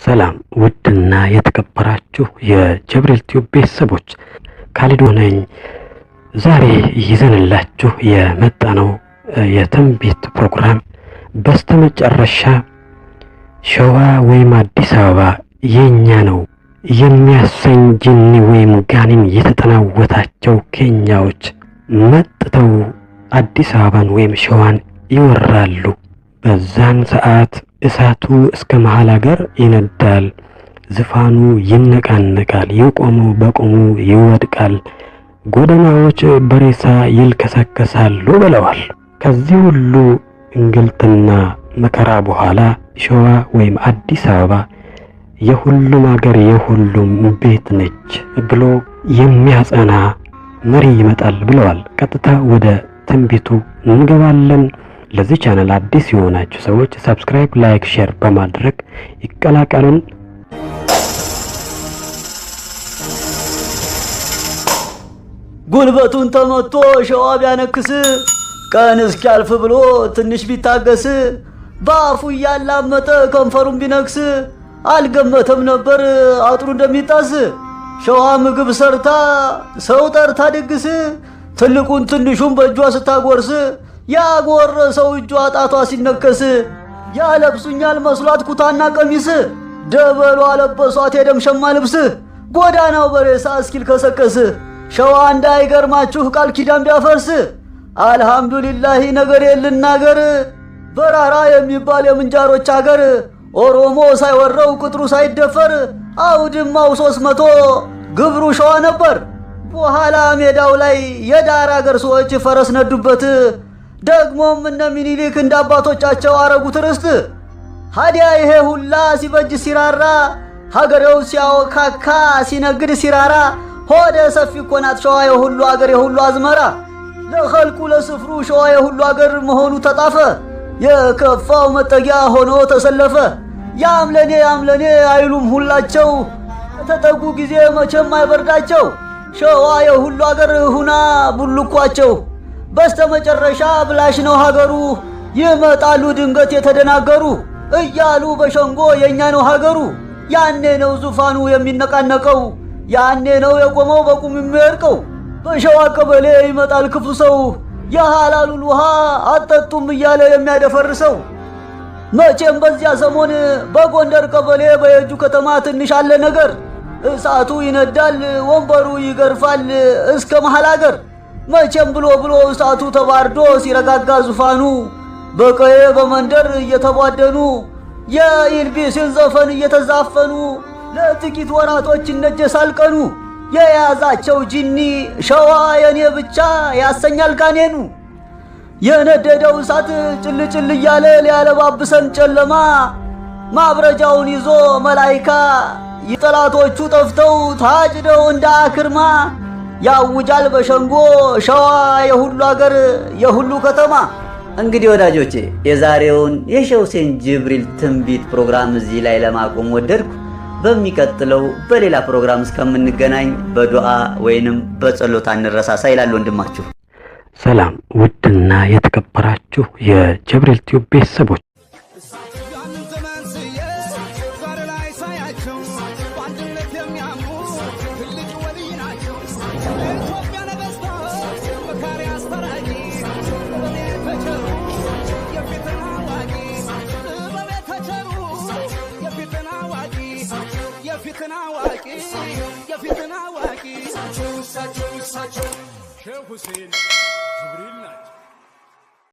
ሰላም ውድና የተከበራችሁ የጀብሪል ቲዩብ ቤተሰቦች ካሊዶ ነኝ። ዛሬ ይዘንላችሁ የመጣነው የትንቢት ፕሮግራም በስተመጨረሻ ሸዋ ወይም አዲስ አበባ የኛ ነው የሚያሰኝ ጅኒ ወይም ጋኔን የተጠናወታቸው ኬንያዎች መጥተው አዲስ አበባን ወይም ሸዋን ይወራሉ። በዛን ሰዓት እሳቱ እስከ መሃል ሀገር ይነዳል፣ ዝፋኑ ይነቃነቃል፣ የቆመው በቆሙ ይወድቃል፣ ጎዳናዎች በሬሳ ይልከሰከሳሉ ብለዋል። ከዚህ ሁሉ እንግልትና መከራ በኋላ ሸዋ ወይም አዲስ አበባ የሁሉም ሀገር የሁሉም ቤት ነች ብሎ የሚያጸና መሪ ይመጣል ብለዋል። ቀጥታ ወደ ትንቢቱ እንገባለን። ለዚህ ቻናል አዲስ የሆናችሁ ሰዎች ሰብስክራይብ፣ ላይክ፣ ሼር በማድረግ ይቀላቀሉን። ጉልበቱን ተመቶ ሸዋ ቢያነክስ ቀን እስኪያልፍ ብሎ ትንሽ ቢታገስ በአፉ እያላመጠ ከንፈሩን ቢነክስ አልገመተም ነበር አጥሩ እንደሚጣስ። ሸዋ ምግብ ሰርታ ሰው ጠርታ ድግስ ትልቁን ትንሹን በእጇ ስታጎርስ ያጎረሰው እጇ ጣቷ ሲነከስ ያለብሱኛል መስሏት ኩታና ቀሚስ ደበሎ አለበሷት የደም ሸማ ልብስ ጎዳናው በሬሳ እስኪል ከሰከስ ሸዋ እንዳይገርማችሁ ቃል ኪዳን ቢያፈርስ አልሐምዱሊላህ ነገር የልናገር በራራ የሚባል የምንጃሮች አገር ኦሮሞ ሳይወረው ቅጥሩ ሳይደፈር አውድማው 300 ግብሩ ሸዋ ነበር። በኋላ ሜዳው ላይ የዳር አገር ሰዎች ፈረስ ነዱበት ደግሞም እነ ሚኒሊክ እንደ አባቶቻቸው አረጉት ርስት። ሀዲያ ይሄ ሁላ ሲበጅ ሲራራ ሀገሬው ሲያወካካ ሲነግድ ሲራራ ሆደ ሰፊ ኮናት ሸዋ የሁሉ አገር የሁሉ አዝመራ ለኸልቁ ለስፍሩ ሸዋ የሁሉ አገር መሆኑ ተጣፈ የከፋው መጠጊያ ሆኖ ተሰለፈ። ያምለኔ አይሉም ሁላቸው ተጠጉ ጊዜ መቼም አይበርዳቸው ሸዋ የሁሉ አገር ሁና ቡልኳቸው። በስተመጨረሻ ብላሽ ነው ሀገሩ ይመጣሉ ድንገት የተደናገሩ እያሉ በሸንጎ የኛ ነው ሀገሩ። ያኔ ነው ዙፋኑ የሚነቃነቀው ያኔ ነው የቆመው በቁም የሚወድቀው። በሸዋ ቀበሌ ይመጣል ክፉ ሰው የሐላሉን ውሃ አጠጡም እያለ የሚያደፈርሰው። መቼም በዚያ ሰሞን በጎንደር ቀበሌ በየጁ ከተማ ትንሽ አለ ነገር እሳቱ ይነዳል ወንበሩ ይገርፋል እስከ መሃል አገር። መቼም ብሎ እሳቱ ተባርዶ ሲረጋጋ ዙፋኑ በቀዬ በመንደር እየተቧደኑ የኢልቢስን ዘፈን እየተዛፈኑ ለጥቂት ወራቶች ይነጀሳል ቀኑ። የያዛቸው ጂኒ ሸዋ የኔ ብቻ ያሰኛል ጋኔኑ። የነደደው እሳት ጭልጭል እያለ ሊያለባብሰን ጨለማ ማብረጃውን ይዞ መላይካ የጠላቶቹ ጠፍተው ታጭደው እንደ አክርማ ያውጃል በሸንጎ ሸዋ የሁሉ አገር የሁሉ ከተማ። እንግዲህ ወዳጆቼ የዛሬውን የሼህ ሁሴን ጅብሪል ትንቢት ፕሮግራም እዚህ ላይ ለማቆም ወደድኩ። በሚቀጥለው በሌላ ፕሮግራም እስከምንገናኝ በዱዓ ወይንም በጸሎት አንረሳሳ ይላል ወንድማችሁ። ሰላም ውድና የተከበራችሁ የጀብሪል ቲዩብ ቤተሰቦች ሼህ ሁሴን ጅብሪል ናቸው።